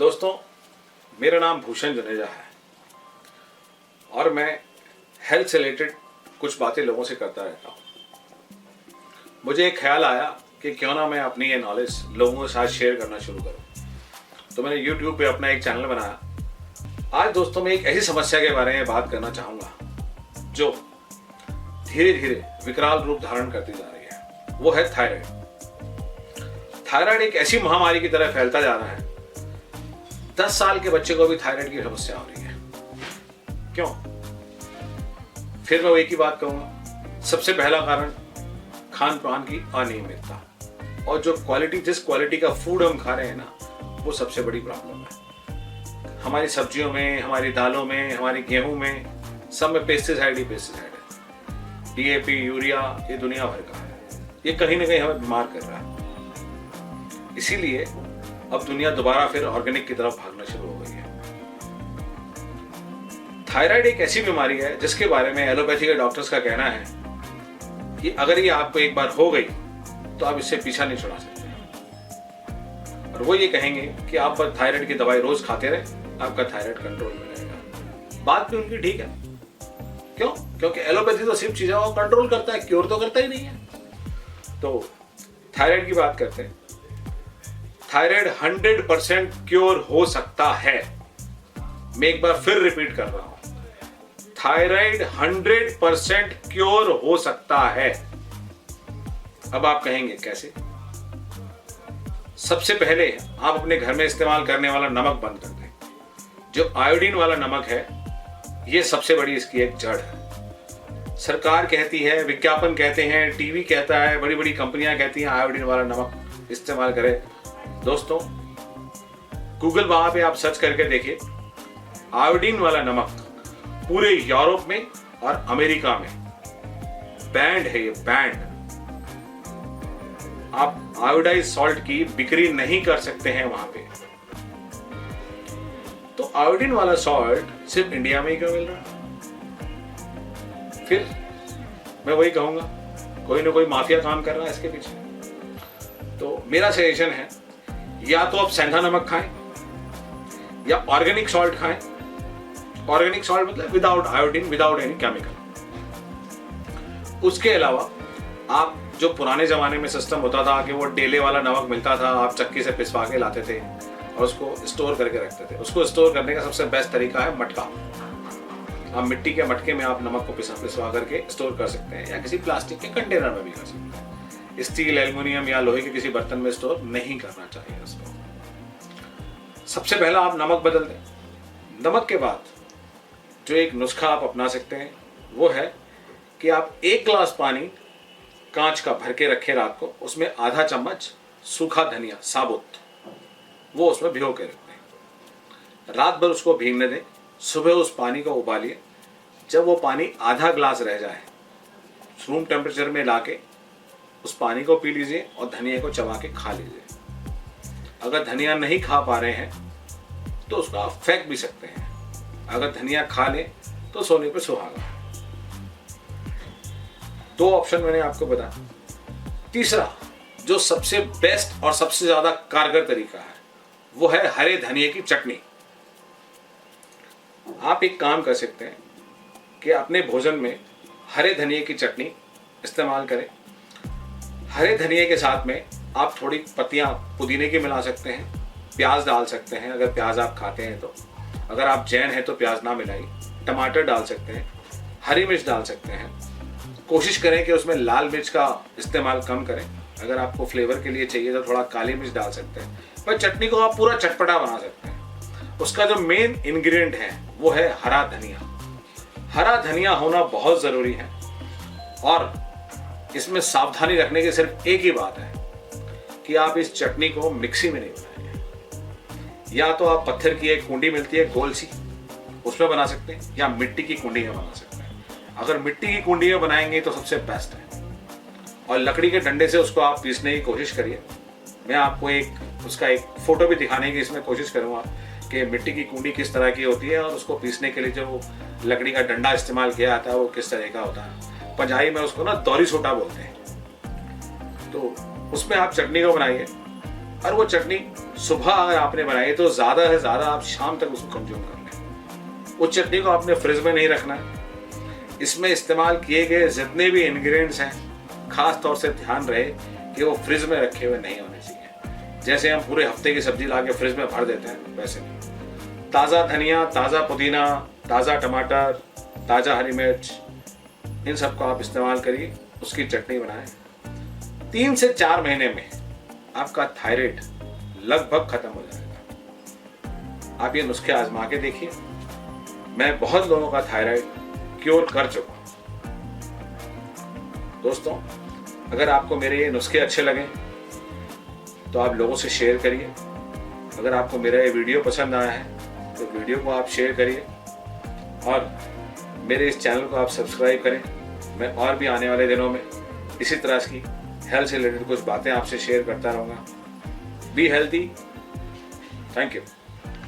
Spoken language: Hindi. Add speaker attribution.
Speaker 1: दोस्तों, मेरा नाम भूषण जनेजा है और मैं हेल्थ से रिलेटेड कुछ बातें लोगों से करता रहता हूँ। मुझे एक ख्याल आया कि क्यों ना मैं अपनी ये नॉलेज लोगों के साथ शेयर करना शुरू करूँ, तो मैंने YouTube पे अपना एक चैनल बनाया। आज दोस्तों मैं एक ऐसी समस्या के बारे में बात करना चाहूँगा जो धीरे धीरे विकराल रूप धारण करती जा रही है। वो है थायराइड। थायराइड एक ऐसी महामारी की तरह फैलता जा रहा है। 10 साल के बच्चे को भी थायराइड की समस्या हो रही है। क्यों? फिर मैं वही की बात कहूंगा। सबसे पहला कारण खान पान की अनियमितता, और जिस क्वालिटी का फूड हम खा रहे हैं ना, वो सबसे बड़ी प्रॉब्लम है। हमारी सब्जियों में, हमारी दालों में, हमारी गेहूं में, सब में पेस्टिसाइड ही पेस्टिसाइड है। DAP, यूरिया, ये दुनिया भर का है। ये कहीं ना कहीं हमें बीमार कर रहा है। इसीलिए अब दुनिया दोबारा फिर ऑर्गेनिक की तरफ भागना शुरू हो गई है। थायराइड एक ऐसी बीमारी है जिसके बारे में एलोपैथी के डॉक्टर्स का कहना है कि अगर ये आपको एक बार हो गई तो आप इससे पीछा नहीं छुड़ा सकते। और वो ये कहेंगे कि आप बस थायराइड की दवाई रोज खाते रहे, आपका थायराइड कंट्रोल में रहेगा। बात भी उनकी ठीक है। क्यों? क्योंकि एलोपैथी तो सिर्फ चीजों को कंट्रोल करता है, क्योर तो करता ही नहीं है। तो थायराइड की बात करते हैं। थायराइड 100% क्योर हो सकता है। मैं एक बार फिर रिपीट कर रहा हूं, थायराइड 100% क्योर हो सकता है। अब आप कहेंगे कैसे? सबसे पहले आप अपने घर में इस्तेमाल करने वाला नमक बंद कर दें। जो आयोडीन वाला नमक है, यह सबसे बड़ी इसकी एक जड़ है। सरकार कहती है, विज्ञापन कहते हैं, टीवी कहता है, बड़ी बड़ी कंपनियां कहती हैं आयोडीन वाला नमक इस्तेमाल करें। दोस्तों, गूगल वहां पे आप सर्च करके देखिए, आयोडीन वाला नमक पूरे यूरोप में और अमेरिका में बैंड है। ये बैंड। आप आयोडाइज सॉल्ट की बिक्री नहीं कर सकते हैं वहां पे। तो आयोडीन वाला सॉल्ट सिर्फ इंडिया में ही क्यों मिल रहा है? फिर मैं वही कहूंगा, कोई ना कोई माफिया काम कर रहा है इसके पीछे। तो मेरा सजेशन है, या तो आप सेंधा नमक खाएं या ऑर्गेनिक सॉल्ट खाएं। ऑर्गेनिक सॉल्ट मतलब without iodine, without any chemical. उसके अलावा आप जो पुराने जमाने में सिस्टम होता था कि वो डेले वाला नमक मिलता था, आप चक्की से पिसवा के लाते थे और उसको स्टोर करके रखते थे। उसको स्टोर करने का सबसे बेस्ट तरीका है मटका। आप मिट्टी के मटके में आप नमक को पिसवा करके स्टोर कर सकते हैं, या किसी प्लास्टिक के कंटेनर में भी कर सकते हैं। स्टील, एल्युमिनियम या लोहे के किसी बर्तन में स्टोर नहीं करना चाहिए इसको। सबसे पहला आप नमक बदल दें। नमक के बाद जो एक नुस्खा आप अपना सकते हैं वो है कि आप 1 गिलास पानी कांच का भर के रखें रात को, उसमें आधा चम्मच सूखा धनिया साबुत वो उसमें भिगो के रख दें। रात भर उसको भीगने दें। सुबह उस पानी को उबालिए। जब वो पानी आधा गिलास रह जाए, रूम टेम्परेचर में लाके उस पानी को पी लीजिए और धनिया को चबा के खा लीजिए। अगर धनिया नहीं खा पा रहे हैं तो उसको आप फेंक भी सकते हैं। अगर धनिया खा लें तो सोने पे सुहागा। 2 ऑप्शन मैंने आपको बताया। तीसरा जो सबसे बेस्ट और सबसे ज्यादा कारगर तरीका है वो है हरे धनिए की चटनी। आप एक काम कर सकते हैं कि अपने भोजन में हरे धनिए की चटनी इस्तेमाल करें। हरे धनिए के साथ में आप थोड़ी पत्तियां पुदीने की मिला सकते हैं, प्याज डाल सकते हैं अगर प्याज आप खाते हैं तो। अगर आप जैन हैं तो प्याज ना मिलाइए। टमाटर डाल सकते हैं, हरी मिर्च डाल सकते हैं। कोशिश करें कि उसमें लाल मिर्च का इस्तेमाल कम करें। अगर आपको फ्लेवर के लिए चाहिए तो थोड़ा काली मिर्च डाल सकते हैं। पर चटनी को आप पूरा चटपटा बना सकते हैं। उसका जो मेन इंग्रेडिएंट है वो है हरा धनिया। हरा धनिया होना बहुत जरूरी है। और इसमें सावधानी रखने की सिर्फ एक ही बात है कि आप इस चटनी को मिक्सी में नहीं बनाएंगे। या तो आप पत्थर की एक कुंडी मिलती है गोल सी, उसमें बना सकते हैं, या मिट्टी की कुंडी में बना सकते हैं। अगर मिट्टी की कुंडी में बनाएंगे तो सबसे बेस्ट है। और लकड़ी के डंडे से उसको आप पीसने की कोशिश करिए। मैं आपको उसका एक फोटो भी दिखाने की इसमें कोशिश करूंगा कि मिट्टी की कुंडी किस तरह की होती है और उसको पीसने के लिए जो लकड़ी का डंडा इस्तेमाल किया जाता है वो किस तरह का होता है। पंजाबी में उसको ना दौरी सोटा बोलते हैं। तो उसमें आप चटनी को बनाइए। और वो चटनी सुबह अगर आपने बनाई तो ज़्यादा से ज़्यादा आप शाम तक उसको कंज्यूम कर लें। उस चटनी को आपने फ्रिज में नहीं रखना है। इसमें इस्तेमाल किए गए जितने भी इंग्रेडिएंट्स हैं, खास तौर से ध्यान रहे कि वो फ्रिज में रखे हुए नहीं होने चाहिए। जैसे हम पूरे हफ्ते की सब्जी ला के फ्रिज में भर देते हैं, वैसे नहीं। ताज़ा धनिया, ताज़ा पुदीना, ताज़ा टमाटर, ताज़ा हरी मिर्च, इन सबको आप इस्तेमाल करिए, उसकी चटनी बनाएं। 3 से 4 महीने में आपका थायराइड लगभग खत्म हो जाएगा। आप ये नुस्खे आजमा के देखिए। मैं बहुत लोगों का थायराइड क्योर कर चुका हूं। दोस्तों, अगर आपको मेरे ये नुस्खे अच्छे लगे तो आप लोगों से शेयर करिए। अगर आपको मेरा ये वीडियो पसंद आया है तो वीडियो को आप शेयर करिए और मेरे इस चैनल को आप सब्सक्राइब करें। मैं और भी आने वाले दिनों में इसी तरह की हेल्थ से रिलेटेड कुछ बातें आपसे शेयर करता रहूँगा। Be healthy. Thank you.